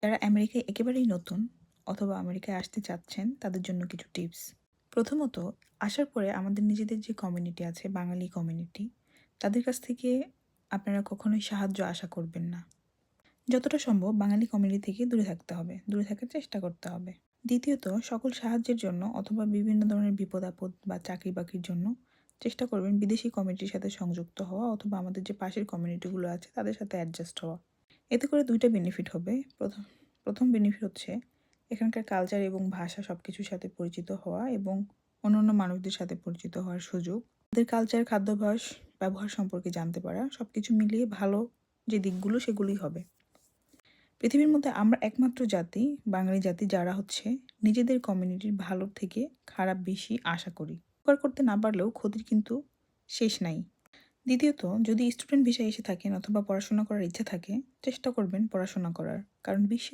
যারা আমেরিকায় একেবারেই নতুন অথবা আমেরিকায় আসতে চাচ্ছেন তাদের জন্য কিছু টিপস। প্রথমত, আসার পরে আমাদের নিজেদের যে কমিউনিটি আছে, বাঙালি কমিউনিটি, তাদের কাছ থেকে আপনারা কখনোই সাহায্য আশা করবেন না। যতটা সম্ভব বাঙালি কমিউনিটি থেকে দূরে থাকতে হবে, দূরে থাকার চেষ্টা করতে হবে। দ্বিতীয়ত, সকল সাহায্যের জন্য অথবা বিভিন্ন ধরনের বিপদ-আপদ বা চাকরি-বাকরির জন্য চেষ্টা করবেন বিদেশি কমিউনিটির সাথে সংযুক্ত হওয়া অথবা আমাদের যে পাশের কমিউনিটিগুলো আছে তাদের সাথে অ্যাডজাস্ট হওয়া। এতে করে ২ টা বেনিফিট হবে। প্রথম বেনিফিট হচ্ছে এখানকার কালচার এবং ভাষা সবকিছুর সাথে পরিচিত হওয়া এবং অন্যান্য মানুষদের সাথে পরিচিত হওয়ার সুযোগ। তাদের কালচার, খাদ্যাভ্যাস, ব্যবহার সম্পর্কে জানতে পারা। সবকিছু মিলিয়ে ভালো যে দিকগুলো সেগুলোই হবে। পৃথিবীর মধ্যে আমরা একমাত্র জাতি, বাঙালি জাতি যারা হচ্ছে নিজেদের কমিউনিটির ভালোর থেকে খারাপ বেশি আশা করি। উপকার করতে না পারলেও ক্ষতির কিন্তু শেষ নাই। দ্বিতীয়ত, যদি স্টুডেন্ট ভিসায় এসে থাকেন অথবা পড়াশোনা করার ইচ্ছা থাকে, চেষ্টা করবেন পড়াশোনা করার। কারণ বিশ্বের